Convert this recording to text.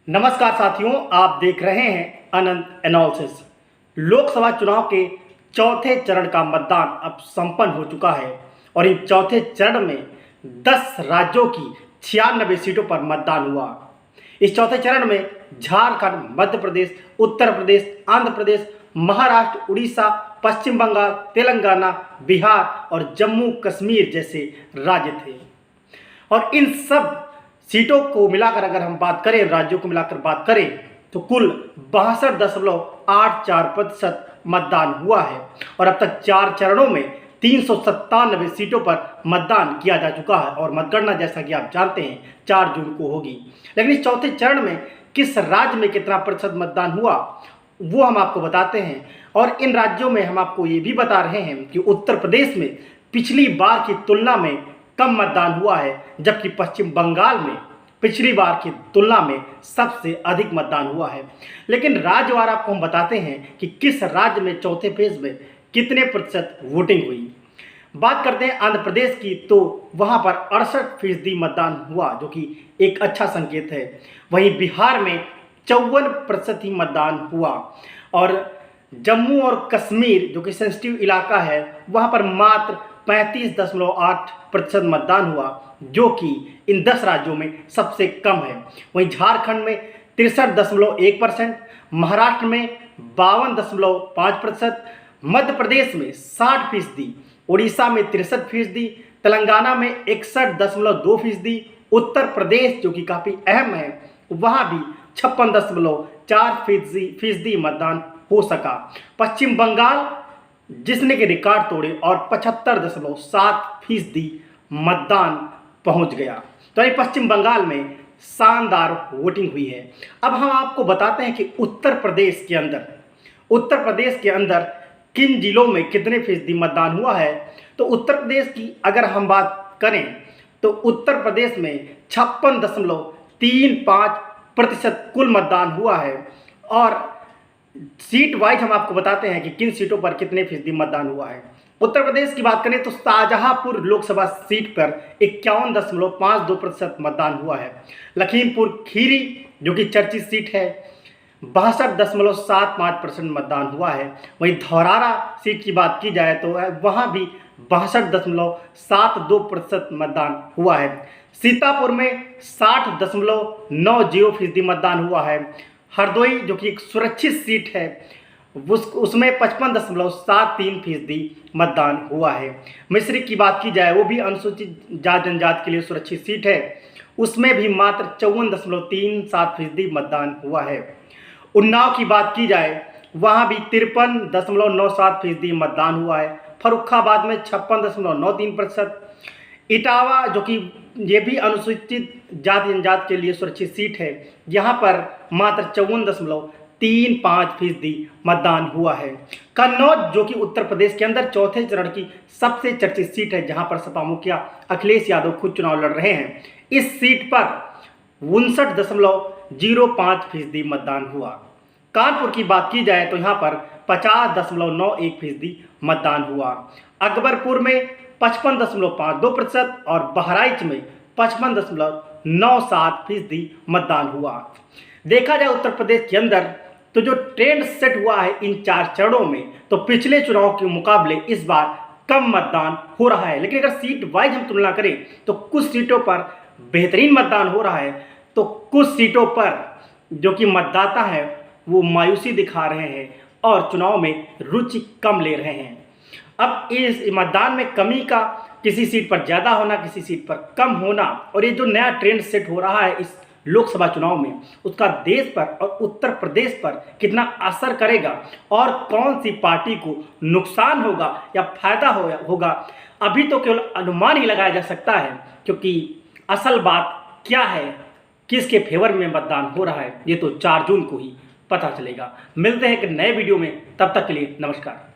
नमस्कार साथियों, आप देख रहे हैं अनंत एनालिसिस। लोकसभा चुनाव के चौथे चरण का मतदान अब संपन्न हो चुका है और इन चौथे चरण में 10 राज्यों की 96 सीटों पर मतदान हुआ। इस चौथे चरण में झारखंड, मध्य प्रदेश, उत्तर प्रदेश, आंध्र प्रदेश, महाराष्ट्र, उड़ीसा, पश्चिम बंगाल, तेलंगाना, बिहार और जम्मू कश्मीर जैसे राज्य थे। और इन सब सीटों को मिलाकर अगर हम बात करें, राज्यों को मिलाकर बात करें, तो कुल 62.84% मतदान हुआ है और अब तक 4 चरणों में 397 सीटों पर मतदान किया जा चुका है। और मतगणना जैसा कि आप जानते हैं 4 जून को होगी। लेकिन इस चौथे चरण में किस राज्य में कितना प्रतिशत मतदान हुआ वो हम आपको बताते हैं। और इन राज्यों में हम आपको ये भी बता रहे हैं कि उत्तर प्रदेश में पिछली बार की तुलना में कम मतदान हुआ है, जबकि पश्चिम बंगाल में पिछली बार की तुलना में सबसे अधिक मतदान हुआ है। लेकिन राज्यवार आपको हम बताते हैं कि किस राज्य में चौथे फेज में कितने प्रतिशत वोटिंग हुई। बात करते हैं आंध्र प्रदेश की, तो वहां पर 68% मतदान हुआ, जो कि एक अच्छा संकेत है। वहीं बिहार में 54% ही मतदान हुआ और जम्मू और कश्मीर, जो कि सेंसिटिव इलाका है, वहां पर मात्र 35.8% मतदान हुआ, जो कि इन 10 राज्यों में सबसे कम है। वहीं झारखंड में 63.1%, महाराष्ट्र में 52.5%, मध्य प्रदेश में 60%, उड़ीसा में 63%, तेलंगाना में 61.2%, उत्तर प्रदेश जो कि काफ़ी अहम है वहाँ भी 56.4% मतदान हो सका। पश्चिम बंगाल जिसने के रिकॉर्ड तोड़े और 75.7% मतदान पहुंच गया। तो ये पश्चिम बंगाल में शानदार वोटिंग हुई है। अब हम आपको बताते हैं कि उत्तर प्रदेश के अंदर किन जिलों में कितने फीसदी मतदान हुआ है। तो उत्तर प्रदेश की अगर हम बात करें तो उत्तर प्रदेश में 56.35% कुल मतदान हुआ है। और सीट वाइज हम आपको बताते हैं कि किन सीटों पर कितने फीसदी मतदान हुआ है। उत्तर प्रदेश की बात करें तो शाहजहांपुर लोकसभा सीट पर 51.52% मतदान हुआ है। लखीमपुर खीरी जो कि चर्चित सीट है 62.75% मतदान हुआ है। वहीं धौरारा सीट की बात की जाए तो वहाँ भी 62.72% मतदान हुआ है। सीतापुर में 60.90% मतदान हुआ है। हरदोई जो कि एक सुरक्षित सीट है उसमें 55.73% मतदान हुआ है। मिश्रिक की बात की जाए वो भी अनुसूचित जाति जनजाति के लिए सुरक्षित सीट है, उसमें भी मात्र 54.37% मतदान हुआ है। उन्नाव की बात की जाए वहाँ भी 53.97% मतदान हुआ है। फर्रुखाबाद में 56.93%। इटावा जो कि ये भी अनुसूचित जाति जनजाति के लिए सुरक्षित सीट है, यहाँ पर मात्र 54.35% मतदान हुआ है। कन्नौज जो कि उत्तर प्रदेश के अंदर चौथे चरण की सबसे चर्चित सीट है, जहाँ पर सपा मुखिया अखिलेश यादव खुद चुनाव लड़ रहे हैं, इस सीट पर 59.05% मतदान हुआ। कानपुर की बात की जाए तो यहाँ पर 50.91% मतदान हुआ। अकबरपुर में 55.52% और बहराइच में 55.97% मतदान हुआ। देखा जाए उत्तर प्रदेश के अंदर तो जो ट्रेंड सेट हुआ है इन 4 चरणों में, तो पिछले चुनाव के मुकाबले इस बार कम मतदान हो रहा है। लेकिन अगर सीट वाइज हम तुलना करें तो कुछ सीटों पर बेहतरीन मतदान हो रहा है, तो कुछ सीटों पर जो कि मतदाता है वो मायूसी दिखा रहे हैं और चुनाव में रुचि कम ले रहे हैं। अब इस मतदान में कमी का किसी सीट पर ज़्यादा होना, किसी सीट पर कम होना, और ये जो नया ट्रेंड सेट हो रहा है इस लोकसभा चुनाव में, उसका देश पर और उत्तर प्रदेश पर कितना असर करेगा और कौन सी पार्टी को नुकसान होगा या फायदा होगा, अभी तो केवल अनुमान ही लगाया जा सकता है, क्योंकि असल बात क्या है, किसके फेवर में मतदान हो रहा है, ये तो 4 जून को ही पता चलेगा। मिलते हैं एक नए वीडियो में, तब तक के लिए नमस्कार।